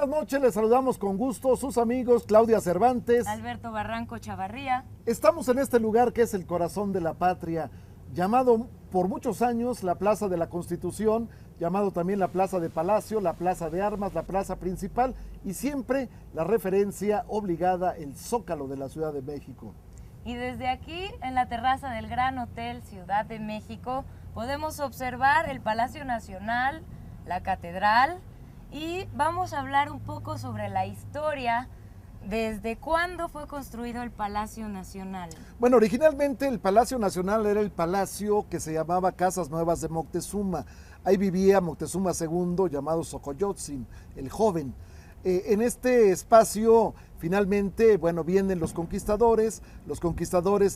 buenas noches, les saludamos con gusto sus amigos Claudia Cervantes, Alberto Barranco Chavarría. Estamos en este lugar que es el corazón de la patria, llamado por muchos años la Plaza de la Constitución, llamado también la Plaza de Palacio, la Plaza de Armas, la Plaza Principal y siempre la referencia obligada, el Zócalo de la Ciudad de México. Y desde aquí, en la terraza del Gran Hotel Ciudad de México, podemos observar el Palacio Nacional, la Catedral, y vamos a hablar un poco sobre la historia, desde cuándo fue construido el Palacio Nacional. Bueno, originalmente el Palacio Nacional era el palacio que se llamaba Casas Nuevas de Moctezuma. Ahí vivía Moctezuma II, llamado Xocoyotzin, el joven. En este espacio, finalmente, bueno, vienen los conquistadores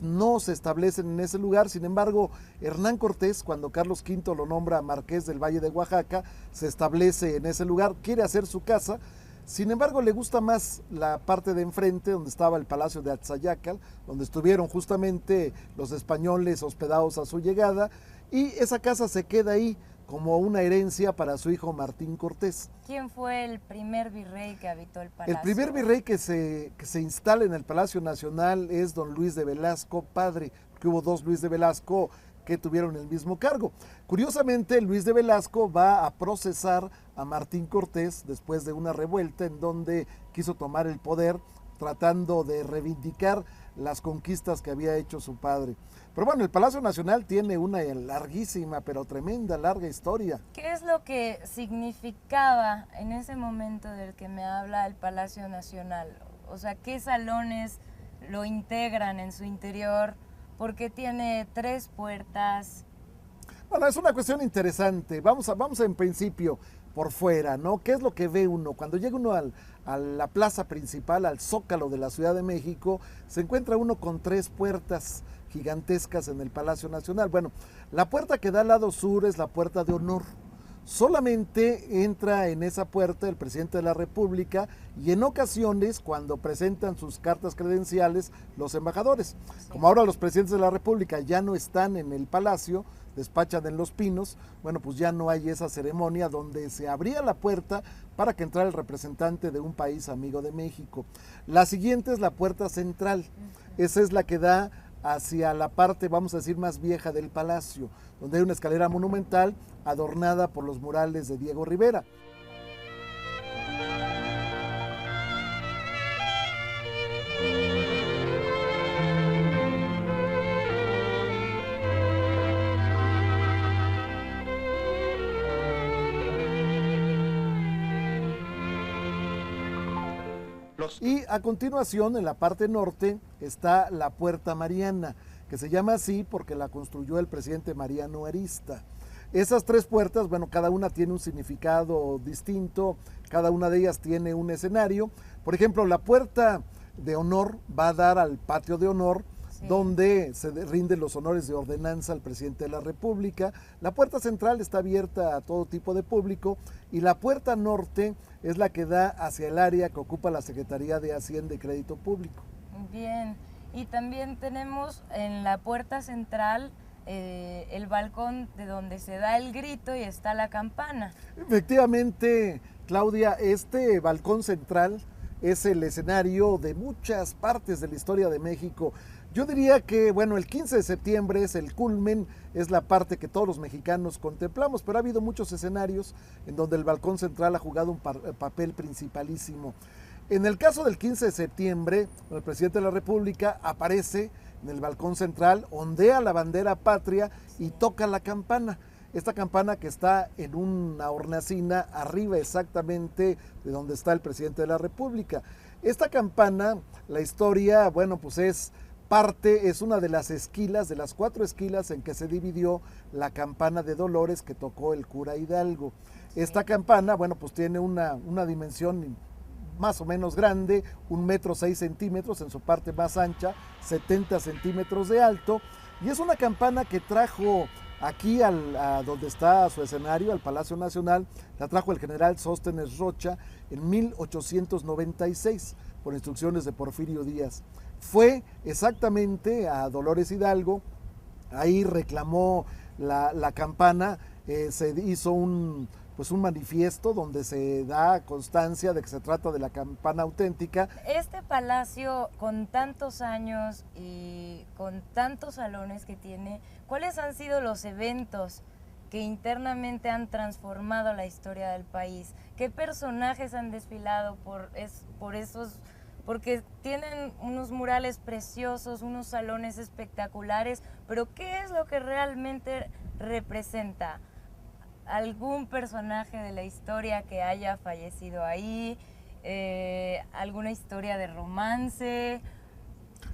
no se establecen en ese lugar, sin embargo, Hernán Cortés, cuando Carlos V lo nombra Marqués del Valle de Oaxaca, se establece en ese lugar, quiere hacer su casa, sin embargo, le gusta más la parte de enfrente, donde estaba el Palacio de Atzayacal, donde estuvieron justamente los españoles hospedados a su llegada, y esa casa se queda ahí como una herencia para su hijo Martín Cortés. ¿Quién fue el primer virrey que habitó el palacio? El primer virrey que se instala en el Palacio Nacional es don Luis de Velasco, padre, porque hubo dos Luis de Velasco que tuvieron el mismo cargo. Curiosamente, Luis de Velasco va a procesar a Martín Cortés después de una revuelta en donde quiso tomar el poder, tratando de reivindicar las conquistas que había hecho su padre. Pero bueno, el Palacio Nacional tiene una larguísima, pero tremenda, larga historia. ¿Qué es lo que significaba en ese momento del que me habla el Palacio Nacional? O sea, ¿qué salones lo integran en su interior? ¿Por qué tiene 3 puertas? Bueno, es una cuestión interesante. Vamos en principio por fuera, ¿no? ¿Qué es lo que ve uno? Cuando llega uno a la plaza principal, al Zócalo de la Ciudad de México, se encuentra uno con 3 puertas gigantescas en el Palacio Nacional. Bueno, la puerta que da al lado sur es la puerta de honor. Solamente entra en esa puerta el presidente de la República y en ocasiones cuando presentan sus cartas credenciales los embajadores. Como ahora los presidentes de la República ya no están en el palacio, despachan en Los Pinos, bueno, pues ya no hay esa ceremonia donde se abría la puerta para que entrara el representante de un país amigo de México. La siguiente es la puerta central, esa es la que da hacia la parte, vamos a decir, más vieja del palacio, donde hay una escalera monumental adornada por los murales de Diego Rivera. Y a continuación, en la parte norte, está la Puerta Mariana, que se llama así porque la construyó el presidente Mariano Arista. Esas 3 puertas, bueno, cada una tiene un significado distinto, cada una de ellas tiene un escenario. Por ejemplo, la puerta de honor va a dar al patio de honor, donde se rinden los honores de ordenanza al presidente de la República. La puerta central está abierta a todo tipo de público y la puerta norte es la que da hacia el área que ocupa la Secretaría de Hacienda y Crédito Público. Bien, y también tenemos en la puerta central el balcón de donde se da el grito y está la campana. Efectivamente, Claudia, este balcón central es el escenario de muchas partes de la historia de México. Yo diría que, bueno, el 15 de septiembre es el culmen, es la parte que todos los mexicanos contemplamos, pero ha habido muchos escenarios en donde el balcón central ha jugado un papel principalísimo. En el caso del 15 de septiembre, el presidente de la República aparece en el balcón central, ondea la bandera patria y toca la campana. Esta campana que está en una hornacina arriba exactamente de donde está el presidente de la República. Esta campana, la historia, bueno, pues es una de las esquilas, de las 4 esquilas en que se dividió la campana de Dolores que tocó el cura Hidalgo. Esta campana, bueno, pues tiene una dimensión más o menos grande, 1,6 m en su parte más ancha, 70 centímetros de alto, y es una campana que trajo aquí a donde está su escenario, al Palacio Nacional, la trajo el general Sóstenes Rocha en 1896, por instrucciones de Porfirio Díaz. Fue exactamente a Dolores Hidalgo, ahí reclamó la campana, se hizo pues un manifiesto donde se da constancia de que se trata de la campana auténtica. Este palacio con tantos años y con tantos salones que tiene, ¿cuáles han sido los eventos que internamente han transformado la historia del país? ¿Qué personajes han desfilado por esos? Porque tienen unos murales preciosos, unos salones espectaculares, pero ¿qué es lo que realmente representa? ¿Algún personaje de la historia que haya fallecido ahí? ¿Alguna historia de romance?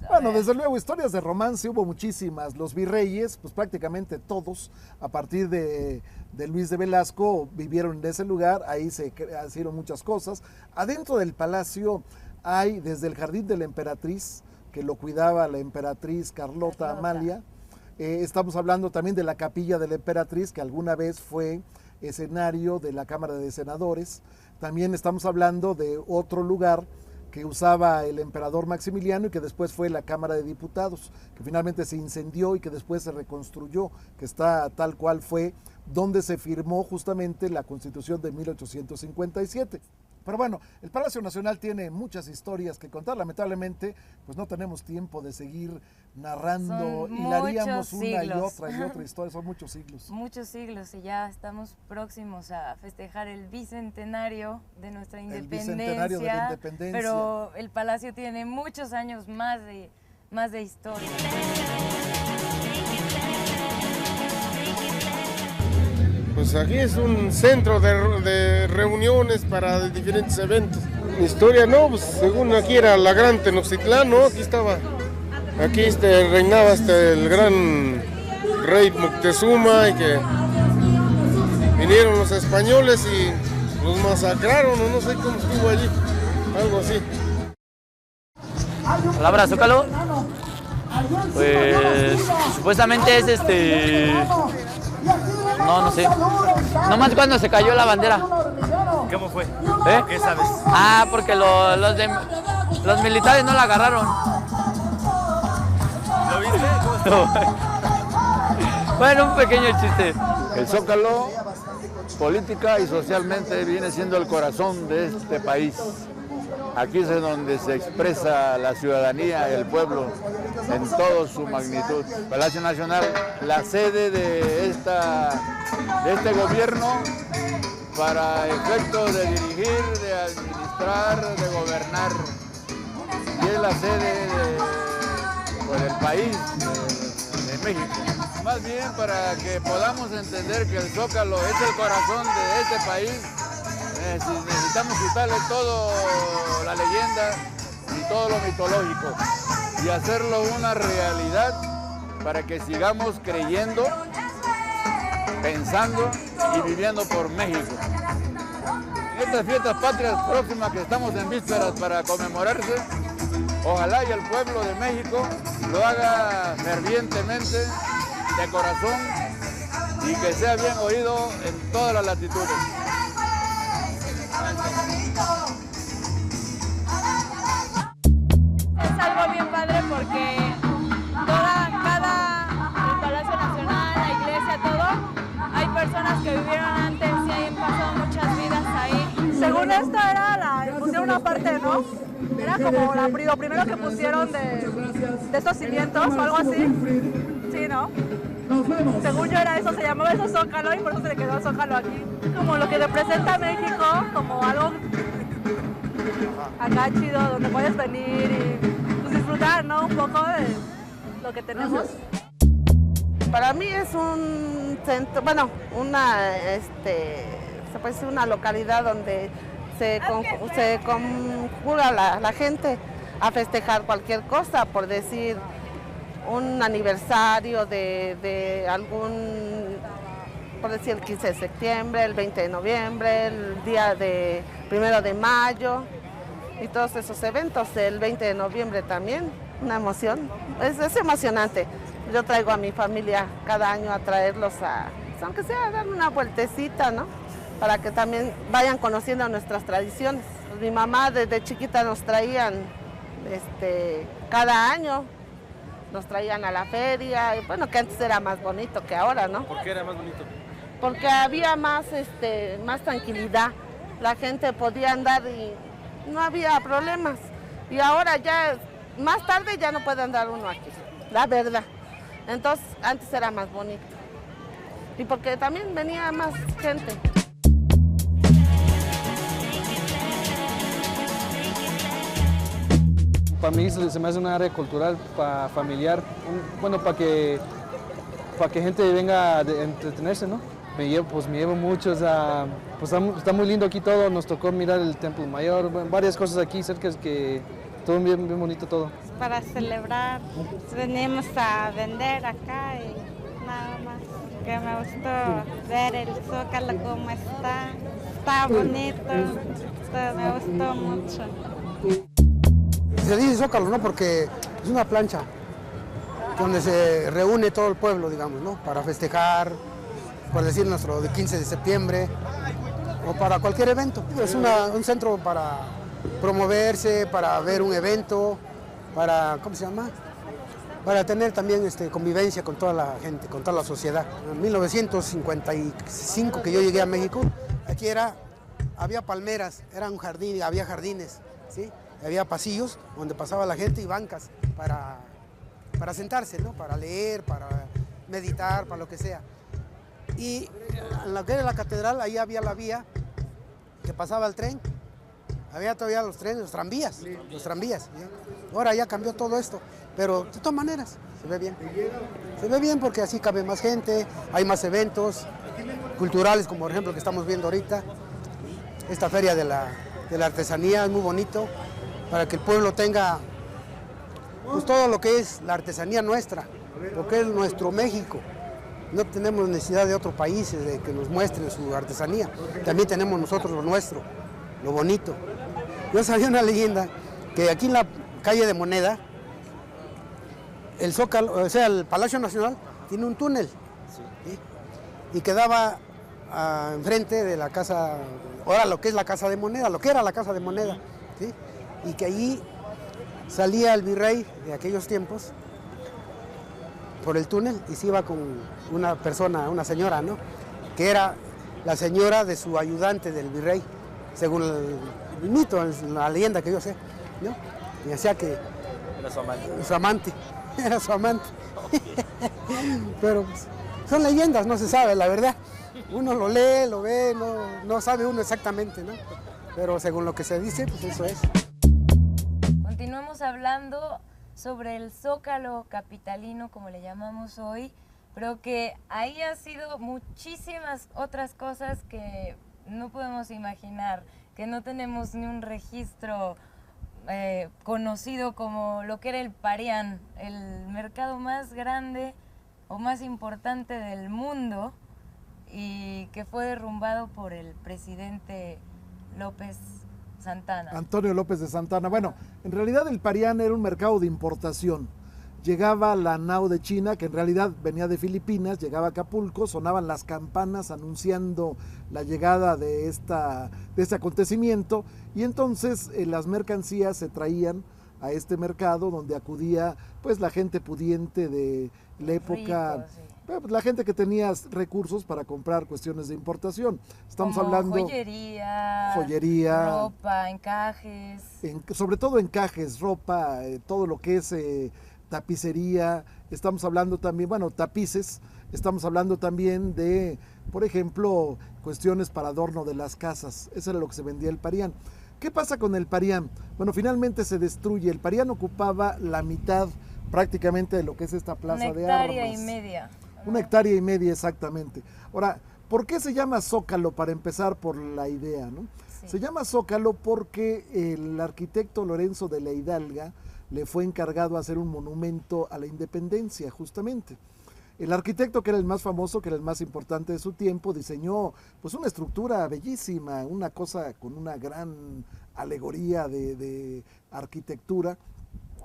Bueno, desde luego, historias de romance hubo muchísimas. Los virreyes, pues prácticamente todos, a partir de Luis de Velasco, vivieron en ese lugar, ahí se hicieron muchas cosas. Adentro del palacio hay desde el Jardín de la Emperatriz, que lo cuidaba la emperatriz Carlota Amalia. Estamos hablando también de la Capilla de la Emperatriz, que alguna vez fue escenario de la Cámara de Senadores. También estamos hablando de otro lugar que usaba el emperador Maximiliano y que después fue la Cámara de Diputados, que finalmente se incendió y que después se reconstruyó, que está tal cual fue donde se firmó justamente la Constitución de 1857. Pero bueno, el Palacio Nacional tiene muchas historias que contar. Lamentablemente, pues no tenemos tiempo de seguir narrando. Hilaríamos una y otra historia. Son muchos siglos. Muchos siglos, y ya estamos próximos a festejar el bicentenario de nuestra independencia. El bicentenario de la independencia. Pero el Palacio tiene muchos años más de historia. Pues aquí es un centro de reuniones para diferentes eventos. Historia, no, pues según aquí era la gran Tenochtitlán, ¿no? Aquí reinaba el gran rey Moctezuma, y que vinieron los españoles y los masacraron, o no sé cómo estuvo allí, algo así. Palabra Zócalo, pues supuestamente es no sé. Nomás cuando se cayó la bandera. ¿Cómo fue? ¿Qué sabes? Porque los militares no la agarraron. ¿Lo viste? ¿Cómo estuvo? Bueno, un pequeño chiste. El Zócalo, política y socialmente, viene siendo el corazón de este país. Aquí es donde se expresa la ciudadanía, el pueblo, en toda su magnitud. Palacio Nacional, la sede de este gobierno para efectos de dirigir, de administrar, de gobernar. Y es la sede del país, de México. Más bien para que podamos entender que el Zócalo es el corazón de este país, necesitamos quitarle todo la leyenda y todo lo mitológico y hacerlo una realidad para que sigamos creyendo, pensando y viviendo por México. Estas fiestas patrias próximas que estamos en vísperas para conmemorarse, ojalá y el pueblo de México lo haga fervientemente, de corazón, y que sea bien oído en todas las latitudes. Es algo bien padre porque el Palacio Nacional, la iglesia, todo, hay personas que vivieron antes y han pasado muchas vidas ahí. Según esto pusieron una parte, ¿no? Era como lo primero que pusieron de estos cimientos o algo así. Sí, ¿no? Según yo era eso, se llamaba eso Zócalo y por eso se le quedó Zócalo aquí. Como lo que representa México, como algo acá chido, donde puedes venir y pues, disfrutar, ¿no? Un poco de lo que tenemos. Para mí es un centro, bueno, se puede decir una localidad donde se conjura la gente a festejar cualquier cosa, por decir un aniversario de algún, por decir el 15 de septiembre, el 20 de noviembre, el día de 1 de mayo y todos esos eventos, el 20 de noviembre también, una emoción, es emocionante. Yo traigo a mi familia cada año a traerlos aunque sea a dar una vueltecita, ¿no? Para que también vayan conociendo nuestras tradiciones. Mi mamá desde chiquita nos traían, cada año, nos traían a la feria, y bueno, que antes era más bonito que ahora, ¿no? ¿Por qué era más bonito? porque había más, más tranquilidad. La gente podía andar y no había problemas. Y ahora ya, más tarde ya no puede andar uno aquí, la verdad. Entonces, antes era más bonito. Y porque también venía más gente. Para mí se me hace una área cultural, familiar, bueno, para que gente venga a entretenerse, ¿no? Me llevo muchos pues está muy lindo aquí todo, nos tocó mirar el Templo Mayor, varias cosas aquí cerca, que todo bien bonito todo. Para celebrar, venimos a vender acá y nada más. Que me gustó ver el Zócalo como está bonito, me gustó mucho. Se dice Zócalo, ¿no? Porque es una plancha donde se reúne todo el pueblo, digamos, ¿no? Para festejar, por decir nuestro 15 de septiembre o para cualquier evento. Es un centro para promoverse, para ver un evento, para, ¿cómo se llama? Para tener también convivencia con toda la gente, con toda la sociedad. En 1955 que yo llegué a México, aquí había palmeras, era un jardín, había jardines, ¿sí? Había pasillos donde pasaba la gente y bancas para sentarse, ¿no? Para leer, para meditar, para lo que sea. Y en lo que era la catedral, ahí había la vía que pasaba el tren. Había todavía los trenes, los tranvías. ¿Sí? Ahora ya cambió todo esto, pero de todas maneras se ve bien. Se ve bien porque así cabe más gente, hay más eventos culturales, como por ejemplo que estamos viendo ahorita. Esta feria de la artesanía es muy bonito, para que el pueblo tenga pues, todo lo que es la artesanía nuestra, lo que es nuestro México. No tenemos necesidad de otros países de que nos muestren su artesanía. También tenemos nosotros lo nuestro, lo bonito. Yo sabía una leyenda que aquí en la calle de Moneda, el Zócalo, o sea, el Palacio Nacional tiene un túnel, ¿sí? Y quedaba enfrente de la casa, ahora lo que es la Casa de Moneda, lo que era la Casa de Moneda, ¿sí? Y que allí salía el virrey de aquellos tiempos por el túnel y se iba con una persona, una señora, ¿no? Que era la señora de su ayudante del virrey, según el mito, la leyenda que yo sé, ¿no? Y decía que era su amante. Su amante, era su amante. Pero pues, son leyendas, no se sabe, la verdad. Uno lo lee, lo ve, no sabe uno exactamente, ¿no? Pero según lo que se dice, pues eso es. Continuamos hablando sobre el Zócalo capitalino, como le llamamos hoy, pero que ahí ha sido muchísimas otras cosas que no podemos imaginar, que no tenemos ni un registro conocido como lo que era el Parián, el mercado más grande o más importante del mundo y que fue derrumbado por el presidente López Santana. Antonio López de Santana. Bueno, en realidad el Parián era un mercado de importación. Llegaba la nao de China, que en realidad venía de Filipinas, llegaba a Acapulco, sonaban las campanas anunciando la llegada de este acontecimiento y entonces las mercancías se traían a este mercado donde acudía pues la gente pudiente de la época, Rico, sí. La gente que tenía recursos para comprar cuestiones de importación. Estamos Como hablando joyería, ropa, encajes. Sobre todo encajes, ropa, todo lo que es tapicería. Estamos hablando también, bueno, tapices. Estamos hablando también de, por ejemplo, cuestiones para adorno de las casas. Eso era lo que se vendía el Parián. ¿Qué pasa con el Parián? Bueno, finalmente se destruye. El Parián ocupaba la mitad prácticamente de lo que es esta plaza de armas. Una hectárea y media. Una hectárea y media exactamente. Ahora, ¿por qué se llama Zócalo? Para empezar por la idea, ¿no? Sí. Se llama Zócalo porque el arquitecto Lorenzo de la Hidalga le fue encargado hacer un monumento a la independencia, justamente. El arquitecto, que era el más famoso, que era el más importante de su tiempo, diseñó pues una estructura bellísima, una cosa con una gran alegoría de arquitectura.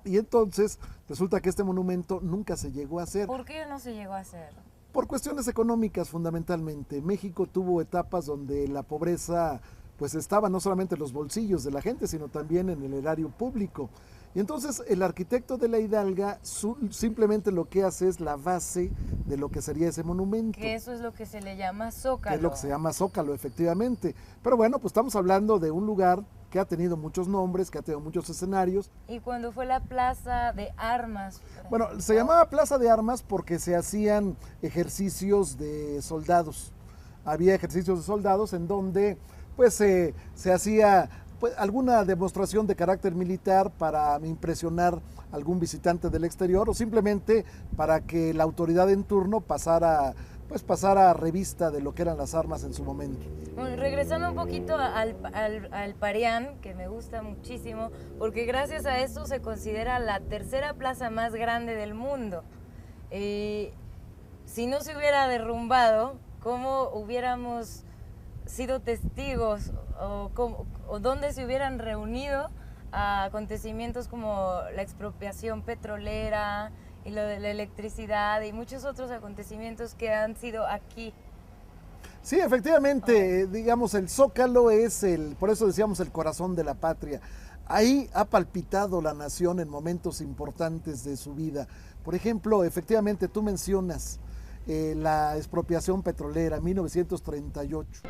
Y entonces resulta que este monumento nunca se llegó a hacer. ¿Por qué no se llegó a hacer? Por cuestiones económicas fundamentalmente. México tuvo etapas donde la pobreza pues estaba no solamente en los bolsillos de la gente, sino también en el erario público. Y entonces el arquitecto de la Hidalga simplemente lo que hace es la base de lo que sería ese monumento. Que eso es lo que se le llama Zócalo. Que es lo que se llama Zócalo, efectivamente. Pero bueno, pues estamos hablando de un lugar que ha tenido muchos nombres, que ha tenido muchos escenarios. ¿Y cuando fue la Plaza de Armas? Bueno, se llamaba Plaza de Armas porque se hacían ejercicios de soldados. Había ejercicios de soldados en donde pues se hacía pues, alguna demostración de carácter militar para impresionar a algún visitante del exterior o simplemente para que la autoridad en turno pasara revista de lo que eran las armas en su momento. Bueno, regresando un poquito al Parián, que me gusta muchísimo, porque gracias a esto se considera la tercera plaza más grande del mundo. Si no se hubiera derrumbado, ¿cómo hubiéramos sido testigos o dónde se hubieran reunido a acontecimientos como la expropiación petrolera y lo de la electricidad y muchos otros acontecimientos que han sido aquí? Sí, efectivamente, digamos, el Zócalo es por eso decíamos, el corazón de la patria. Ahí ha palpitado la nación en momentos importantes de su vida. Por ejemplo, efectivamente, tú mencionas la expropiación petrolera, 1938.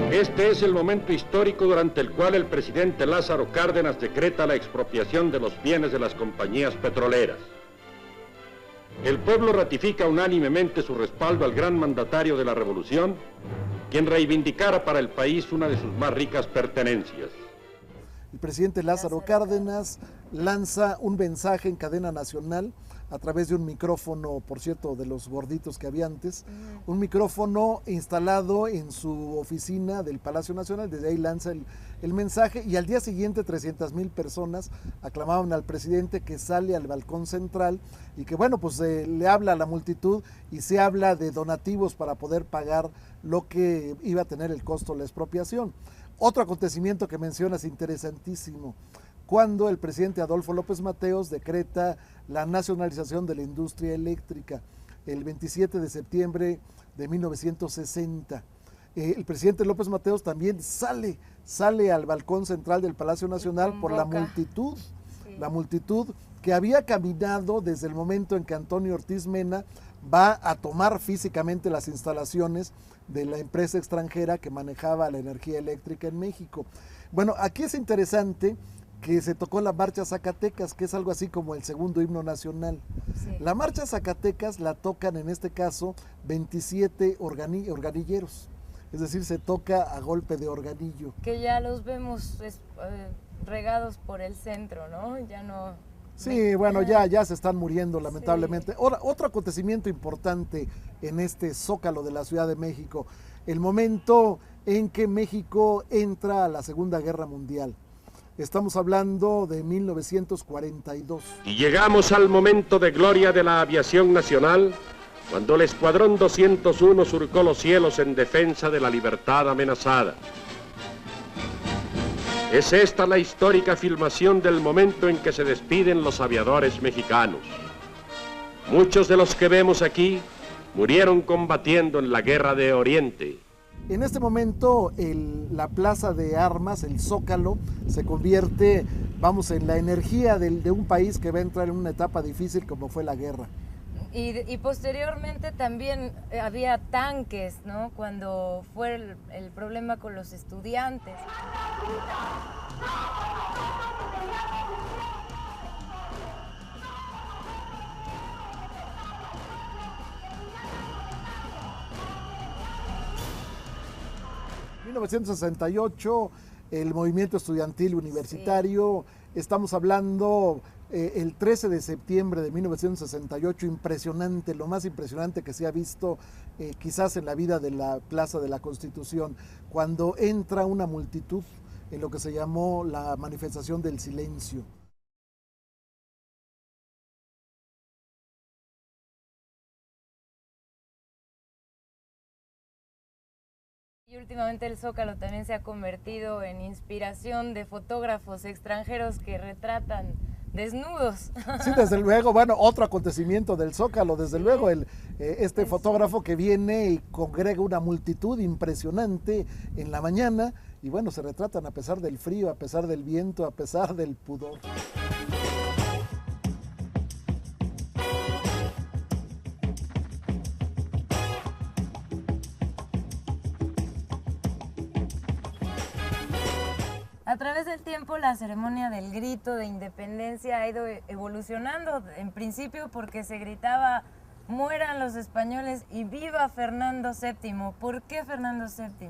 Este es el momento histórico durante el cual el presidente Lázaro Cárdenas decreta la expropiación de los bienes de las compañías petroleras. El pueblo ratifica unánimemente su respaldo al gran mandatario de la revolución, quien reivindicara para el país una de sus más ricas pertenencias. El presidente Lázaro Cárdenas lanza un mensaje en cadena nacional a través de un micrófono, por cierto, de los gorditos que había antes, un micrófono instalado en su oficina del Palacio Nacional. Desde ahí lanza el mensaje y al día siguiente 300,000 personas aclamaban al presidente, que sale al balcón central y que bueno, pues le habla a la multitud y se habla de donativos para poder pagar lo que iba a tener el costo de la expropiación. Otro acontecimiento que mencionas interesantísimo, cuando el presidente Adolfo López Mateos decreta la nacionalización de la industria eléctrica el 27 de septiembre de 1960. El presidente López Mateos también sale al balcón central del Palacio Nacional por la multitud, la multitud que había caminado desde el momento en que Antonio Ortiz Mena va a tomar físicamente las instalaciones de la empresa extranjera que manejaba la energía eléctrica en México. Bueno, aquí es interesante que se tocó la Marcha Zacatecas, que es algo así como el segundo himno nacional. Sí. La Marcha Zacatecas la tocan en este caso 27 organilleros, es decir, se toca a golpe de organillo. Que ya los vemos regados por el centro, ¿no? Ya no... Sí, bueno, ya se están muriendo lamentablemente. Sí. Ahora, otro acontecimiento importante en este Zócalo de la Ciudad de México, el momento en que México entra a la Segunda Guerra Mundial. Estamos hablando de 1942. Y llegamos al momento de gloria de la aviación nacional, cuando el Escuadrón 201 surcó los cielos en defensa de la libertad amenazada. Es esta la histórica filmación del momento en que se despiden los aviadores mexicanos. Muchos de los que vemos aquí murieron combatiendo en la Guerra de Oriente. En este momento la Plaza de Armas, el Zócalo, se convierte, vamos, en la energía de un país que va a entrar en una etapa difícil como fue la guerra. Y posteriormente también había tanques, ¿no? Cuando fue el problema con los estudiantes. En 1968, el movimiento estudiantil universitario, sí. Estamos hablando el 13 de septiembre de 1968, impresionante, lo más impresionante que se ha visto quizás en la vida de la Plaza de la Constitución, cuando entra una multitud en lo que se llamó la manifestación del silencio. Y últimamente el Zócalo también se ha convertido en inspiración de fotógrafos extranjeros que retratan desnudos. Sí, desde luego, bueno, otro acontecimiento del Zócalo, desde luego, este fotógrafo que viene y congrega una multitud impresionante en la mañana y bueno, se retratan a pesar del frío, a pesar del viento, a pesar del pudor. A través del tiempo, la ceremonia del grito de independencia ha ido evolucionando, en principio porque se gritaba mueran los españoles y viva Fernando VII. ¿Por qué Fernando VII?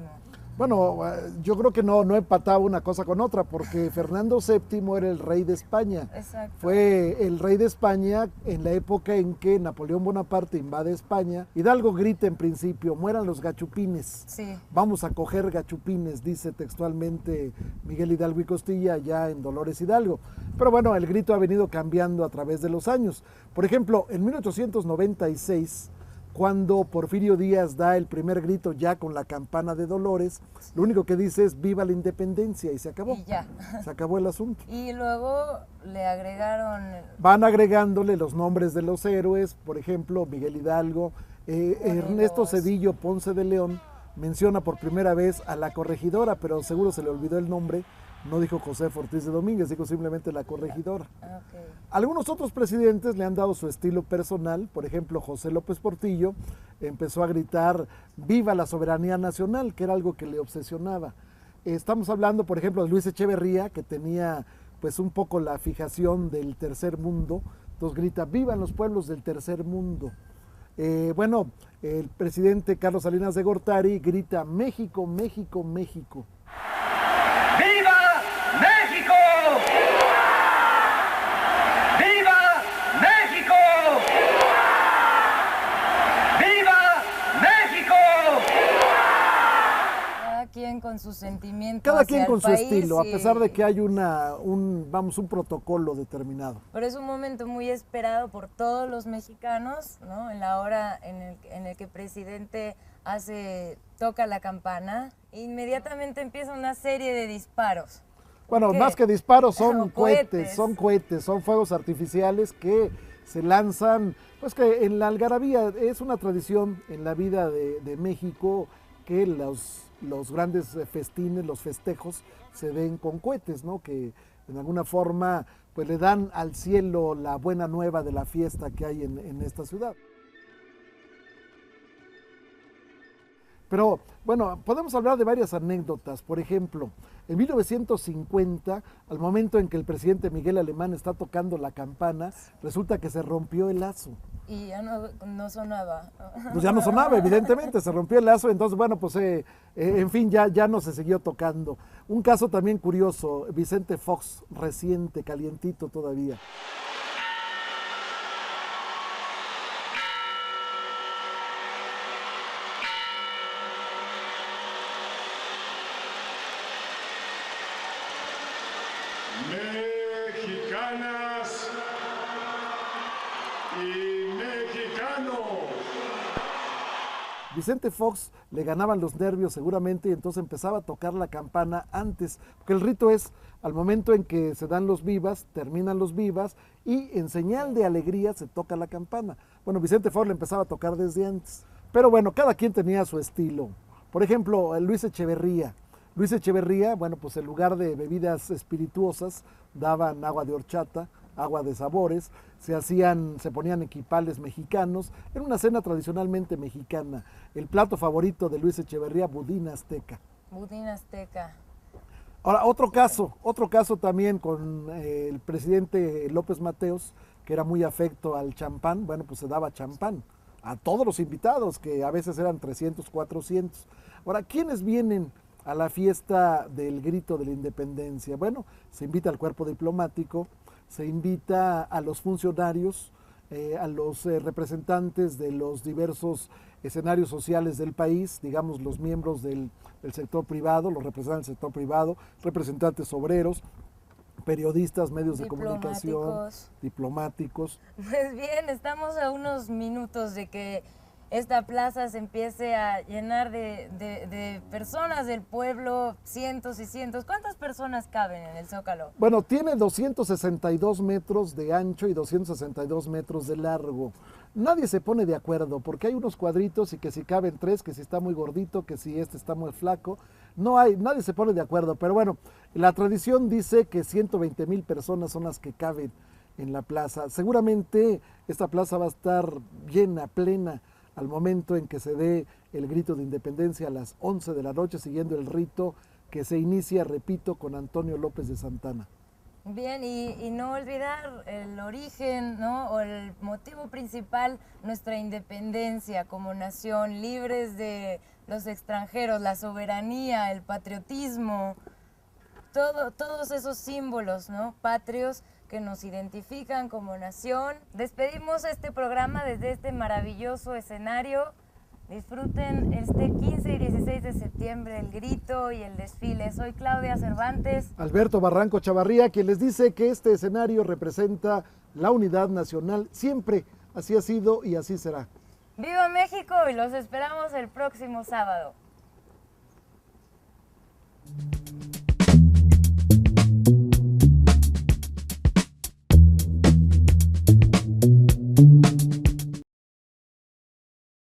Bueno, yo creo que no empataba una cosa con otra, porque Fernando VII era el rey de España. Exacto. Fue el rey de España en la época en que Napoleón Bonaparte invade España. Hidalgo grita en principio, mueran los gachupines. Sí. Vamos a coger gachupines, dice textualmente Miguel Hidalgo y Costilla, ya en Dolores Hidalgo. Pero bueno, el grito ha venido cambiando a través de los años. Por ejemplo, en 1896... cuando Porfirio Díaz da el primer grito ya con la campana de Dolores, lo único que dice es viva la independencia y se acabó. Y ya. Se acabó el asunto. Y luego le agregaron... Van agregándole los nombres de los héroes, por ejemplo, Miguel Hidalgo, Ernesto Zedillo Ponce de León menciona por primera vez a la corregidora, pero seguro se le olvidó el nombre. No dijo José Ortiz de Domínguez, dijo simplemente la corregidora. Okay. Algunos otros presidentes le han dado su estilo personal, por ejemplo José López Portillo empezó a gritar viva la soberanía nacional, que era algo que le obsesionaba. Estamos hablando, por ejemplo, de Luis Echeverría, que tenía pues un poco la fijación del tercer mundo, entonces grita vivan los pueblos del tercer mundo. Bueno, el presidente Carlos Salinas de Gortari grita México, México, México. ¡Viva México! ¡Viva México! ¡Viva México! Cada quien con su sentimiento. Cada quien con el su país, estilo, y... a pesar de que hay un protocolo determinado. Pero es un momento muy esperado por todos los mexicanos, ¿no? En la hora en el que el presidente toca la campana, inmediatamente empieza una serie de disparos. Bueno, más que disparos son cohetes, son fuegos artificiales que se lanzan, pues que en la algarabía es una tradición en la vida de México que los grandes festines, los festejos se den con cohetes, ¿no? Que en alguna forma pues le dan al cielo la buena nueva de la fiesta que hay en esta ciudad. Pero bueno, podemos hablar de varias anécdotas. Por ejemplo, en 1950, al momento en que el presidente Miguel Alemán está tocando la campana, resulta que se rompió el lazo. Y ya no sonaba. Pues ya no sonaba, evidentemente, se rompió el lazo, entonces bueno, pues en fin, ya no se siguió tocando. Un caso también curioso, Vicente Fox, reciente, calientito todavía. Mexicanas y mexicanos. Vicente Fox le ganaban los nervios seguramente y entonces empezaba a tocar la campana antes, porque el rito es al momento en que se dan los vivas, terminan los vivas y en señal de alegría se toca la campana. Bueno, Vicente Fox le empezaba a tocar desde antes, pero bueno, cada quien tenía su estilo. Por ejemplo, Luis Echeverría. Luis Echeverría, bueno, pues en lugar de bebidas espirituosas daban agua de horchata, agua de sabores, se ponían equipales mexicanos, era una cena tradicionalmente mexicana. El plato favorito de Luis Echeverría, budín azteca. Budín azteca. Ahora, otro caso también con el presidente López Mateos, que era muy afecto al champán, bueno, pues se daba champán a todos los invitados, que a veces eran 300, 400. Ahora, ¿quiénes vienen a la fiesta del grito de la independencia? Bueno, se invita al cuerpo diplomático, se invita a los funcionarios, a los representantes de los diversos escenarios sociales del país, digamos los miembros del sector privado, los representantes del sector privado, representantes obreros, periodistas, medios de comunicación, diplomáticos. Pues bien, estamos a unos minutos de que esta plaza se empiece a llenar de personas del pueblo, cientos y cientos. ¿Cuántas personas caben en el Zócalo? Bueno, tiene 262 metros de ancho y 262 metros de largo. Nadie se pone de acuerdo porque hay unos cuadritos y que si caben 3, que si está muy gordito, que si este está muy flaco. Nadie se pone de acuerdo, pero bueno, la tradición dice que 120,000 personas son las que caben en la plaza. Seguramente esta plaza va a estar llena, plena, al momento en que se dé el grito de independencia a las 11 de la noche, siguiendo el rito que se inicia, repito, con Antonio López de Santana. Bien, y no olvidar el origen, ¿no? O el motivo principal, nuestra independencia como nación, libres de los extranjeros, la soberanía, el patriotismo, todos esos símbolos, ¿no? Patrios que nos identifican como nación. Despedimos este programa desde este maravilloso escenario. Disfruten este 15 y 16 de septiembre el grito y el desfile. Soy Claudia Cervantes. Alberto Barranco Chavarría, quien les dice que este escenario representa la unidad nacional. Siempre así ha sido y así será. ¡Viva México! Y los esperamos el próximo sábado.